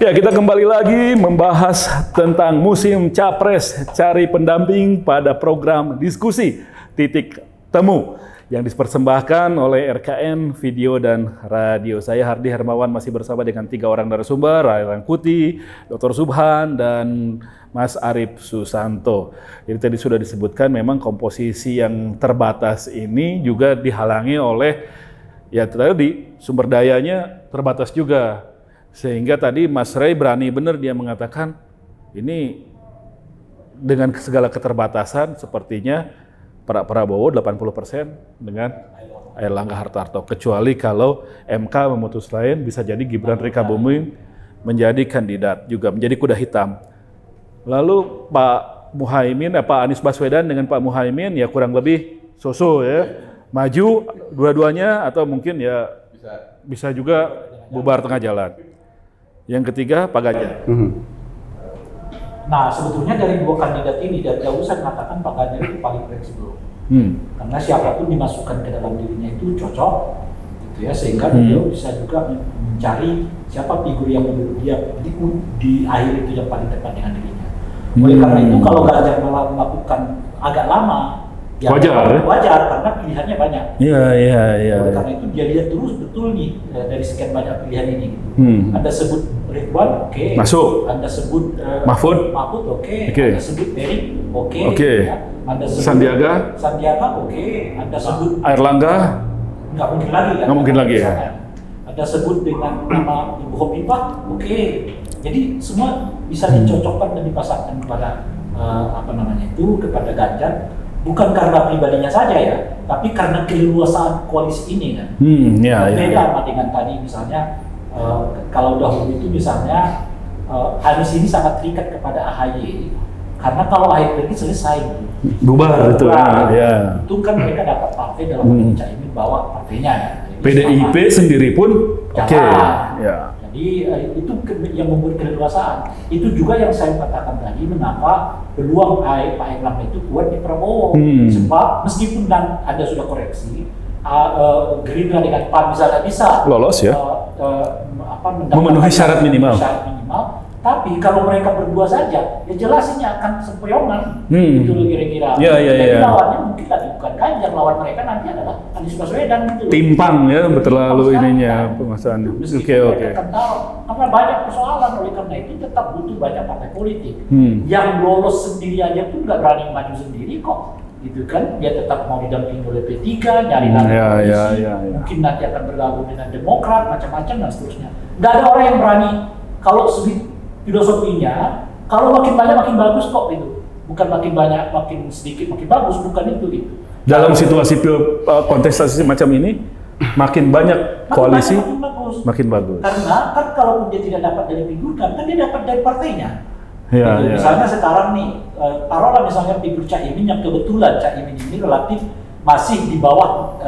Ya, kita kembali lagi membahas tentang musim Capres cari pendamping pada program diskusi Titik Temu yang dipersembahkan oleh RKN Video dan Radio. Saya Hardi Hermawan masih bersama dengan 3 orang narasumber, Ray Rangkuti, Dr. Subhan, dan Mas Arif Susanto. Jadi tadi sudah disebutkan memang komposisi yang terbatas ini juga dihalangi oleh ya tadi sumber dayanya terbatas juga. Sehingga tadi Mas Ray berani benar dia mengatakan ini dengan segala keterbatasan sepertinya Pak Prabowo 80% dengan Airlangga Hartarto. Kecuali kalau MK memutus lain bisa jadi Gibran Rekabuming menjadi kandidat juga, menjadi kuda hitam. Lalu Pak Muhaimin, Pak Anies Baswedan dengan Pak Muhaimin ya kurang lebih so-so ya. Maju dua-duanya atau mungkin ya bisa juga bubar tengah jalan. Yang ketiga, Pak Ganjar. Nah, sebetulnya dari 2 kandidat ini, dari jauh saya mengatakan Pak Ganjar itu paling fleksibel. Karena siapapun dimasukkan ke dalam dirinya itu cocok, gitu ya, sehingga beliau bisa juga mencari siapa figur yang menurut dia di akhir itu yang paling dekat dengan dirinya. Oleh karena itu, kalau Ganjar malah melakukan agak lama, ya wajar karena pilihannya banyak. Iya. Oleh karena itu dia lihat terus betul nih dari sekian banyak pilihan ini. Anda sebut Ridwan, oke. Masuk. Anda sebut Mahfud, oke. Anda sebut Erik, oke. Ya. Anda sebut Sandiaga, oke. Anda sebut Airlangga, nggak mungkin lagi kan? Nggak mungkin lagi ya. Anda sebut dengan nama Ibu Khofifah, oke. Jadi semua bisa dicocokkan dan dipasangkan kepada kepada Ganjar. Bukan karena pribadinya saja ya, tapi karena keleluasaan koalisi ini kan. Beda sama dengan tadi misalnya kalau dahulu itu misalnya Anies ini sangat terikat kepada AHY karena kalau AHY pergi selesai bubar itu ya. Itu kan mereka dapat partai dalam Caimin bawa partainya ya. PDIP sendiri pun oke. Ya. Jadi itu yang memberi keleluasaan. Itu juga yang saya katakan tadi mengapa peluang Pak Airlangga itu kuat di Prabowo. Sebab meskipun Anda sudah koreksi, Gerindra dengan PAN misalnya bisa lolos ya, memenuhi syarat minimal. Tapi kalau mereka berdua saja, ya jelas ini akan sempoyongan. Itu kira-kira. Jadi lawannya mungkin lagi bukan Ganjar, lawan mereka nanti adalah Anies Baswedan gitu. Timpang ya, terlalu ininya pemasarannya. Oke. Karena banyak persoalan, oleh karena itu tetap butuh banyak partai politik. Yang lolos sendiri aja pun nggak berani maju sendiri kok. Gitu kan, dia tetap mau didampingi oleh P3, nyari lagi mungkin nanti akan bergabung dengan Demokrat, macam-macam dan seterusnya. Nggak ada orang yang berani kalau filosofinya, kalau makin banyak makin bagus kok gitu. Bukan makin banyak makin sedikit makin bagus, bukan itu gitu. Dalam situasi kontestasi macam ini, makin banyak koalisi, makin bagus. Karena kan kalau dia tidak dapat dari figur kan dia dapat dari partainya. Misalnya sekarang nih, taruhlah misalnya figur Caimin yang kebetulan Caimin ini relatif masih di bawah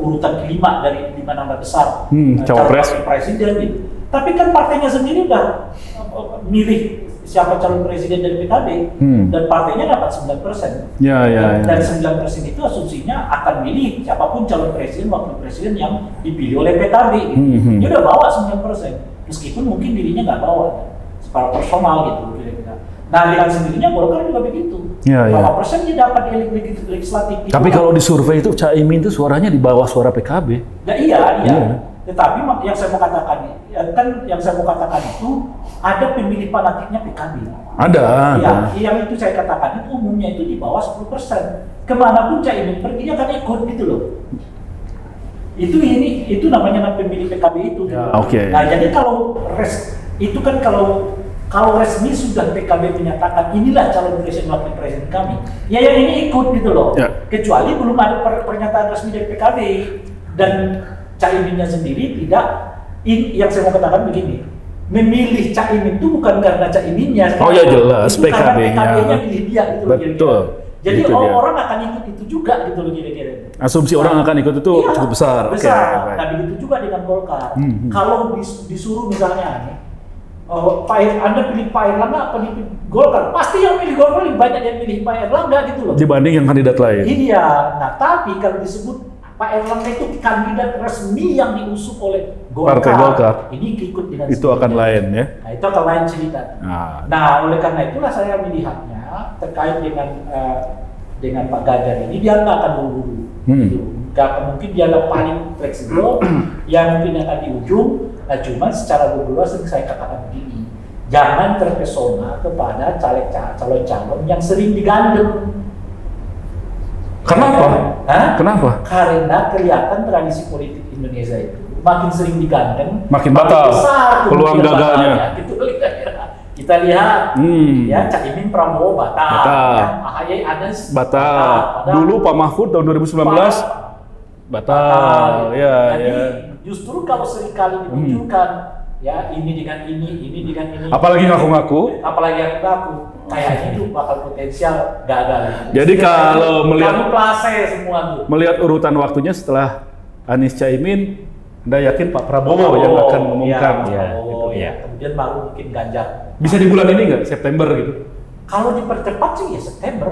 urutan kelima dari 5 nama besar calon presiden gitu. Tapi kan partainya sendiri udah milih siapa calon presiden dari PKB dan partainya dapat 9%. Dan 9% itu asumsinya akan milih siapapun calon presiden, wakil presiden yang dipilih oleh PKB. Dia udah bawa 9%, meskipun mungkin dirinya nggak bawa secara personal gitu kira-kira. Nah dengan sendirinya Golkar juga begitu. Berapa persen dia dapat di legislatif? Tapi kalau di survei itu Caimin itu suaranya di bawah suara PKB. Ya iya. Tetapi yang saya mau katakan itu ada pemilih fanatiknya PKB. Ada. Yang itu saya katakan itu umumnya itu di bawah 10%. Kemanapun Caimin pergi dia akan ikut gitu loh. Itu namanya pemilih PKB itu. Nah jadi kalau kalau resmi sudah PKB menyatakan inilah calon presiden wakil presiden kami, ya yang ini ikut gitu loh. Kecuali belum ada pernyataan resmi dari PKB dan Caiminnya sendiri tidak. Yang saya mau katakan begini, memilih Caimin itu bukan karena Caiminnya. Jelas PKB-nya. PKB-nya pilih dia gitu loh. Betul. Jadi orang akan ikut itu juga gitu loh kira-kira. Asumsi orang akan ikut itu cukup besar. Nah begitu juga dengan Golkar. Kalau disuruh misalnya nih, Anda pilih Pak Airlangga apa pilih Golkar? Pasti yang pilih Golkar lebih banyak yang pilih Pak Airlangga gitu loh. Dibanding yang kandidat lain. Iya. Nah tapi kalau disebut Pak Erlangga itu kandidat resmi yang diusung oleh Golkar. Partai Golkar. Ini ikut dengan Itu akan lain ya. Nah, itu akan lain cerita. Nah, oleh karena itulah saya melihatnya terkait dengan Pak Ganjar ini, dia nggak akan buru-buru. Nggak akan, mungkin dia nggak paling fleksibel, yang mungkin akan di ujung. Nah, cuma secara buru-buru saya katakan begini, jangan terpesona kepada calon-calon yang sering digandeng. Kenapa? Kenapa? Karena kelihatan tradisi politik Indonesia itu makin sering digandeng, makin batal besar peluang gagalnya. Gitu. Kita lihat, ya Caimin Prabowo batal. Ya, AHY Anies batal. Dulu Pak Mahfud tahun 2019 batal. Ya, jadi justru kalau seringkali dimunculkan, ya ini dengan ini dengan ini. Apalagi ngaku-ngaku. Kayaknya itu bakal potensial gagal. Jadi kalau melihat urutan waktunya setelah Anies Caimin, Anda yakin Pak Prabowo yang akan mengumumkan? Kemudian baru mungkin Ganjar. Bisa di bulan ini nggak? September gitu? Kalau dipercepat sih ya September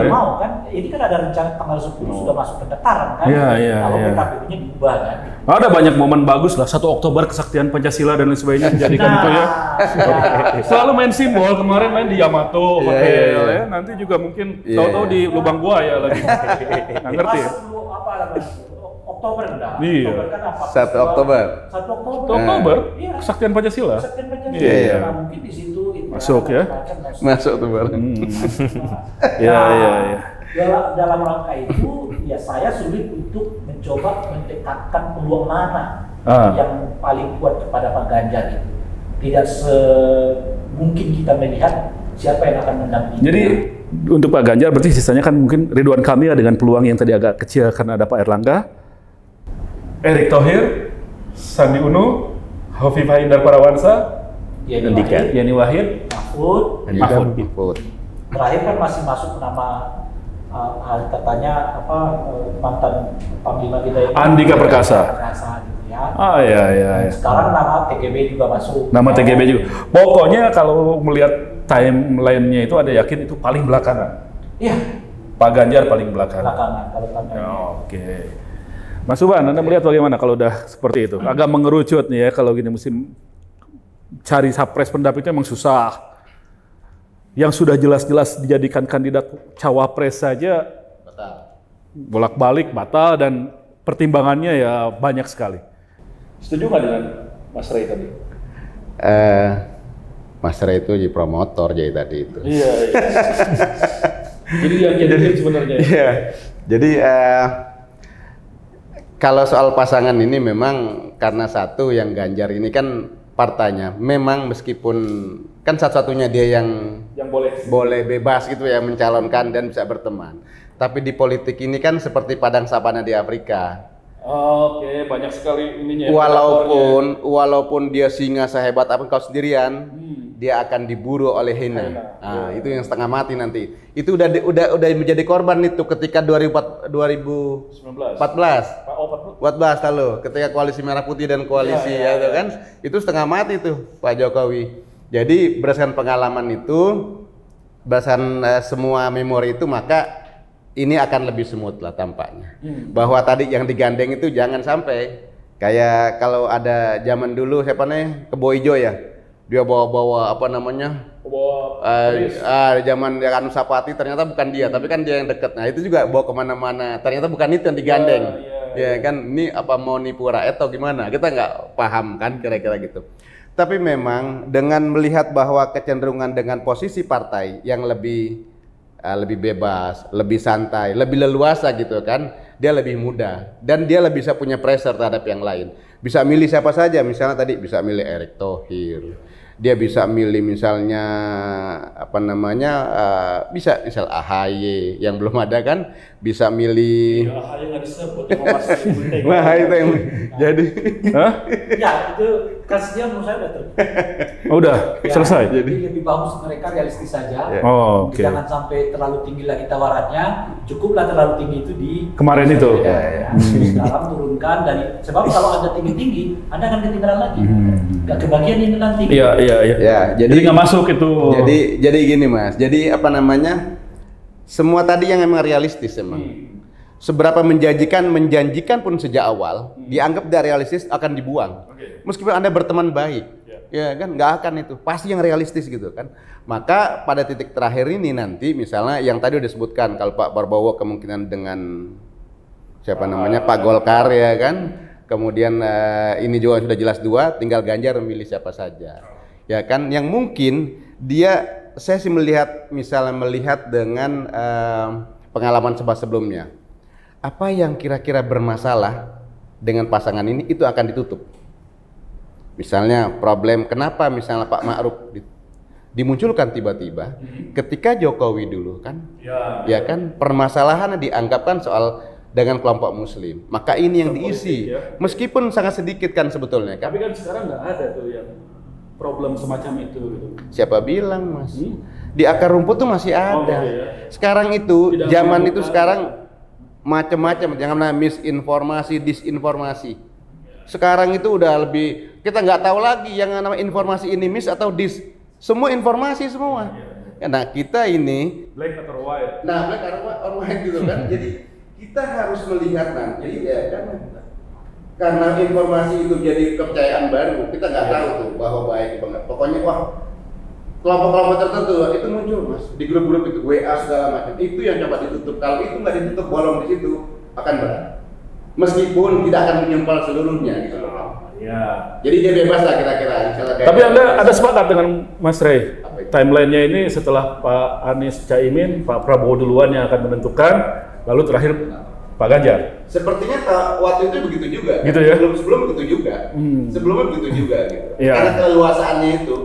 ya. Mau kan? Ini kan ada rencana tanggal 10 sudah masuk pendaftaran kan? Kalau PKPU-nya diubah kan? Ada banyak momen bagus lah. 1 Oktober kesaktian Pancasila dan lain sebagainya dijadikan itu ya. Selalu main simbol, kemarin main di Yamato Hotel ya. Nanti juga mungkin tahu-tahu di lubang buaya lagi. Nggak ngerti ya? Oktober enggak? Iya. Oktober kan apa? 1 Oktober. 1 Oktober. Kesaktian Pancasila. Iya. Nah, mungkin di situ masuk ya. Masuk tuh bareng. Iya. Dalam rangka itu, ya saya sulit untuk mencoba mendekatkan peluang mana yang paling kuat kepada Pak Ganjar itu. Tidak semungkin kita melihat siapa yang akan mendampingi. Jadi untuk Pak Ganjar berarti sisanya kan mungkin Ridwan Kamil dengan peluang yang tadi agak kecil karena ada Pak Erlangga, Erick Thohir, Sandi Uno, Hovifah Indar Parawansa, Yeni Wahid, Mahfud. Terakhir kan masih masuk nama katanya mantan Panglima kita Andika Perkasa. Gitu ya. Iya. Sekarang nama TGB juga masuk. Nama TGB juga. Pokoknya kalau melihat timeline-nya itu ada yakin itu paling belakangan. Iya. Pak Ganjar paling belakangan. Kalau Oke. Mas Uban, Anda melihat bagaimana kalau udah seperti itu? Agak mengerucut nih ya kalau gini musim cari capres pendampingnya memang susah. Yang sudah jelas-jelas dijadikan kandidat cawapres saja bolak-balik batal dan pertimbangannya ya banyak sekali. Setuju nggak dengan Mas Ray tadi? Mas Ray itu jadi promotor jadi tadi itu. Iya. Jadi yang jadi sebenarnya. Iya. Jadi kalau soal pasangan ini memang karena satu yang Ganjar ini kan partainya memang meskipun kan satu-satunya dia yang boleh bebas gitu ya mencalonkan dan bisa berteman. Tapi di politik ini kan seperti padang savana di Afrika. Oke, banyak sekali ininya. Walaupun dia singa sehebat apa kau sendirian, dia akan diburu oleh hiena. Nah, itu yang setengah mati nanti. Itu udah menjadi korban itu ketika 2014 lalu ketika koalisi Merah Putih dan koalisi itu kan itu setengah mati tuh Pak Jokowi. Jadi berdasarkan pengalaman itu, berdasarkan semua memori itu maka ini akan lebih smooth lah tampaknya. Bahwa tadi yang digandeng itu jangan sampai kayak kalau ada zaman dulu siapa nih Kebo Ijo ya, dia bawa apa namanya zaman Anu Sapati ternyata bukan dia tapi kan dia yang deket. Nah itu juga bawa kemana-mana ternyata bukan itu yang digandeng. Ya kan ini apa mau nipu rakyat atau gimana kita nggak paham kan kira-kira gitu. Tapi memang dengan melihat bahwa kecenderungan dengan posisi partai yang lebih bebas, lebih santai, lebih leluasa gitu kan, dia lebih mudah dan dia lebih bisa punya pressure terhadap yang lain. Bisa milih siapa saja, misalnya tadi bisa milih Erick Thohir, dia bisa milih misalnya apa namanya, bisa misal AHY yang belum ada kan, bisa milih. AHY nggak disebut, nah itu yang jadi. Ya itu kasusnya menurut saya udah selesai. Jadi lebih bagus mereka realistis saja. Jangan sampai terlalu tinggi lagi tawarannya, cukuplah terlalu tinggi itu di kemarin itu. Sekarang turunkan dari sebab kalau Anda tinggi-tinggi, Anda akan ketinggalan lagi. Nggak kebagian ini nanti. Iya. Jadi nggak masuk itu. Jadi gini Mas. Jadi apa namanya? Semua tadi yang emang realistis emang. seberapa menjanjikan pun sejak awal dianggap tidak realistis akan dibuang. Meskipun Anda berteman baik, ya kan nggak akan itu, pasti yang realistis gitu kan. Maka pada titik terakhir ini nanti misalnya yang tadi udah disebutkan kalau Pak Prabowo kemungkinan dengan siapa namanya Pak Golkar ya kan, kemudian ini juga sudah jelas 2, tinggal Ganjar memilih siapa saja, ya kan, yang mungkin dia saya sih melihat dengan pengalaman sebelumnya. Apa yang kira-kira bermasalah dengan pasangan ini itu akan ditutup. Misalnya problem kenapa misalnya Pak Ma'ruf dimunculkan tiba-tiba ketika Jokowi dulu kan, ya kan permasalahannya dianggapkan soal dengan kelompok Muslim. Maka ini yang diisi, meskipun sangat sedikit kan sebetulnya. Tapi kan sekarang nggak ada tuh yang problem semacam itu. Siapa bilang Mas? Di akar rumput tuh masih ada. Sekarang itu zaman itu sekarang macam-macam, jangan misinformasi, disinformasi. Sekarang itu udah lebih, kita nggak tahu lagi yang namanya informasi ini mis atau dis, semua informasi semua. Nah kita ini black atau white. Nah black atau white gitu kan. Jadi kita harus melihat nanti ya kan, karena informasi itu jadi kepercayaan baru, kita nggak tahu tuh bahwa baik banget. Pokoknya wah kelompok-kelompok tertentu itu muncul Mas di grup-grup itu WA segala macam, itu yang coba ditutup. Kalau itu nggak ditutup, bolong di situ akan berat, meskipun tidak akan menyempal seluruhnya gitu loh. Jadi dia bebas lah kira-kira. Tapi Anda ada sepakat dengan Mas Rey, timelinenya ini setelah Pak Anies Caimin, Pak Prabowo duluan yang akan menentukan, lalu terakhir Pak Ganjar. Sepertinya waktu itu begitu juga. Gitu ya? Sebelum begitu juga. Sebelumnya begitu juga gitu. Ya. Karena keleluasannya itu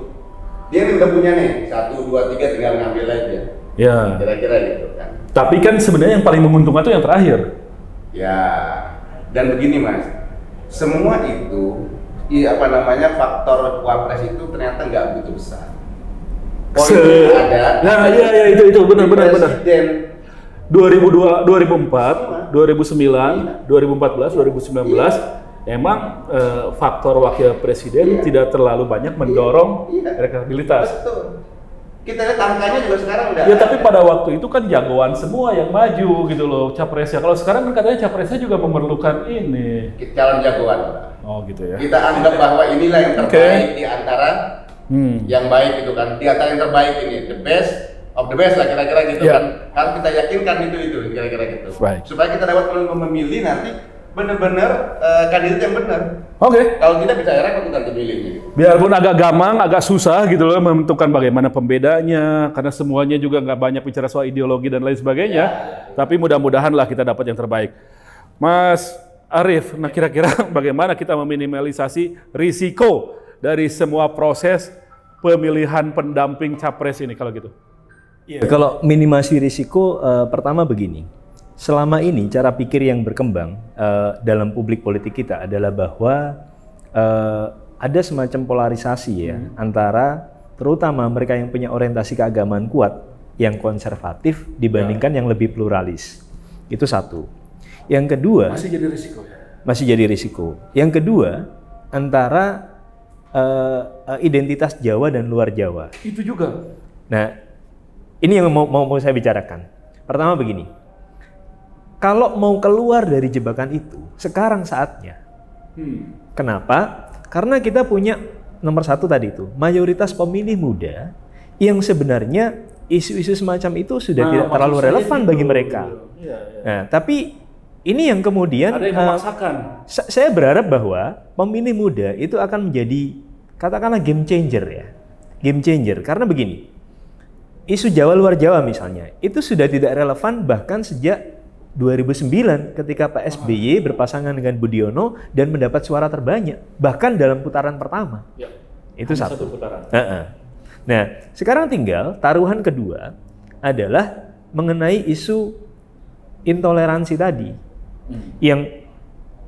dia udah punya nih 1, 2, 3 tinggal ngambil aja. Ya. Kira-kira gitu kan. Tapi kan sebenarnya yang paling menguntungkan itu yang terakhir. Ya. Dan begini Mas, semua itu faktor wapres itu ternyata nggak begitu besar. Poinnya ada. Nah, iya itu benar. Presiden 2004, 2009, 2014, 2019 emang faktor wakil presiden tidak terlalu banyak mendorong elektabilitas. Betul. Kita lihat angkanya juga sekarang udah. Ya tapi pada waktu itu kan jagoan semua yang maju gitu loh capresnya. Kalau sekarang kan katanya capresnya juga memerlukan ini. Calon jagoan. Oh gitu ya. Kita anggap bahwa inilah yang terbaik di antara yang baik itu kan. Di antara yang terbaik ini, the best of the best lah kira-kira gitu kan. Harus kita yakinkan itu kira-kira gitu. Right. Supaya kita dapat memilih nanti benar-benar kandidat yang benar. Oke. Kalau tidak bisa repot kita pilihnya. Biarpun agak gamang, agak susah gitu loh menentukan bagaimana pembedanya, karena semuanya juga nggak banyak bicara soal ideologi dan lain sebagainya. Tapi mudah-mudahan lah kita dapat yang terbaik. Mas Arief, nah kira-kira bagaimana kita meminimalisasi risiko dari semua proses pemilihan pendamping capres ini kalau gitu? Ya, kalau minimasi risiko, pertama begini. Selama ini cara pikir yang berkembang dalam publik politik kita adalah bahwa ada semacam polarisasi ya antara terutama mereka yang punya orientasi keagamaan kuat yang konservatif dibandingkan yang lebih pluralis. Itu satu. Yang kedua masih jadi risiko ya? Masih jadi risiko. Yang kedua antara identitas Jawa dan luar Jawa. Itu juga. Nah, ini yang mau saya bicarakan. Pertama begini. Kalau mau keluar dari jebakan itu, sekarang saatnya. Kenapa? Karena kita punya nomor satu tadi itu, mayoritas pemilih muda yang sebenarnya isu-isu semacam itu sudah tidak terlalu relevan bagi mereka. Nah, tapi ini yang kemudian ada yang memaksakan. Saya berharap bahwa pemilih muda itu akan menjadi katakanlah game changer ya. Game changer karena begini. Isu Jawa luar Jawa misalnya, itu sudah tidak relevan bahkan sejak 2009 ketika Pak SBY berpasangan dengan Budiono dan mendapat suara terbanyak bahkan dalam putaran pertama. Ya, itu satu putaran. Nah, sekarang tinggal taruhan kedua adalah mengenai isu intoleransi tadi. Yang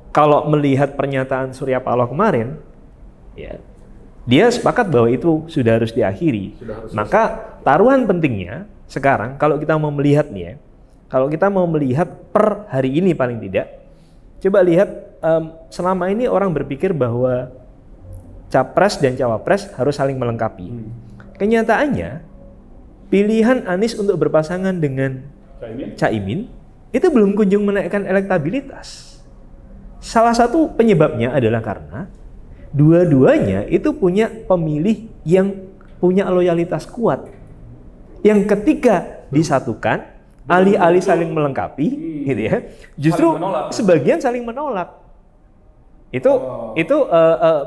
kalau melihat pernyataan Surya Paloh kemarin, ya dia sepakat bahwa itu sudah harus diakhiri. Maka taruhan pentingnya sekarang kalau kita mau melihat nih ya, kalau kita mau melihat per hari ini paling tidak, coba lihat selama ini orang berpikir bahwa capres dan cawapres harus saling melengkapi. Kenyataannya pilihan Anies untuk berpasangan dengan Caimin itu belum kunjung menaikkan elektabilitas. Salah satu penyebabnya adalah karena dua-duanya itu punya pemilih yang punya loyalitas kuat. Yang ketika disatukan, alih-alih saling melengkapi, gitu ya, justru sebagian saling menolak. Itu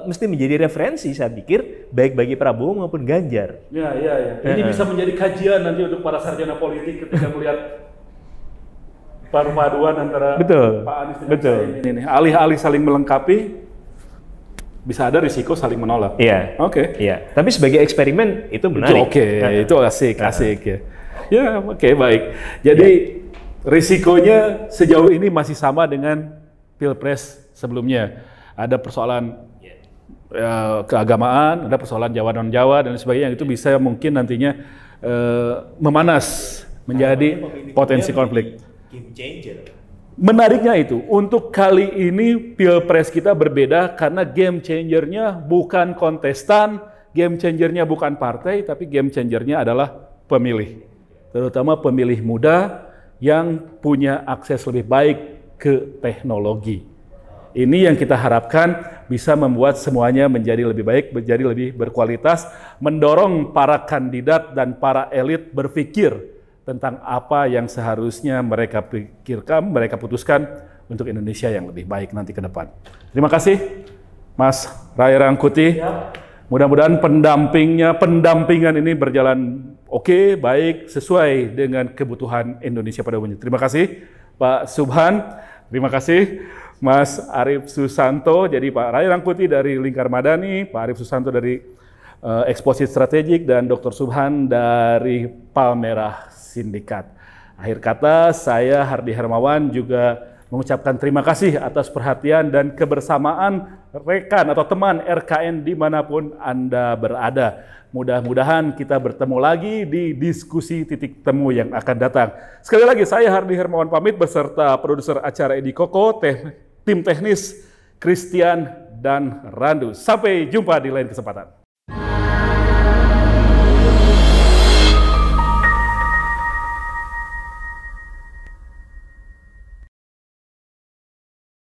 mesti menjadi referensi, saya pikir, baik bagi Prabowo maupun Ganjar. Ya. Ini bisa menjadi kajian nanti untuk para sarjana politik ketika melihat perpaduan antara Pak Anies dengan Caimin ini. Alih-alih saling melengkapi, bisa ada risiko saling menolak. Iya. Oke. Iya. Tapi sebagai eksperimen itu menarik. Itu asik ya. Ya, oke, baik. Jadi risikonya sejauh ini masih sama dengan Pilpres sebelumnya. Ada persoalan keagamaan, ada persoalan Jawa non Jawa dan sebagainya, itu bisa mungkin nantinya memanas menjadi potensi konflik. Game changer. Menariknya itu, untuk kali ini Pilpres kita berbeda karena game changernya bukan kontestan, game changernya bukan partai, tapi game changernya adalah pemilih. Terutama pemilih muda yang punya akses lebih baik ke teknologi. Ini yang kita harapkan bisa membuat semuanya menjadi lebih baik, menjadi lebih berkualitas, mendorong para kandidat dan para elit berpikir tentang apa yang seharusnya mereka pikirkan, mereka putuskan untuk Indonesia yang lebih baik nanti ke depan. Terima kasih, Mas Ray Rangkuti. Mudah-mudahan pendampingan ini berjalan oke, baik, sesuai dengan kebutuhan Indonesia pada umumnya. Terima kasih, Pak Subhan. Terima kasih, Mas Arief Susanto. Jadi Pak Ray Rangkuti dari Lingkar Madani, Pak Arief Susanto dari Eksposit Strategik, dan Dr. Subhan dari Palmerah Sindikat. Akhir kata, saya Hardi Hermawan juga mengucapkan terima kasih atas perhatian dan kebersamaan rekan atau teman RKN dimanapun Anda berada. Mudah-mudahan kita bertemu lagi di diskusi titik temu yang akan datang. Sekali lagi, saya Hardi Hermawan pamit beserta produser acara Edi Koko, tim teknis Christian dan Randu. Sampai jumpa di lain kesempatan.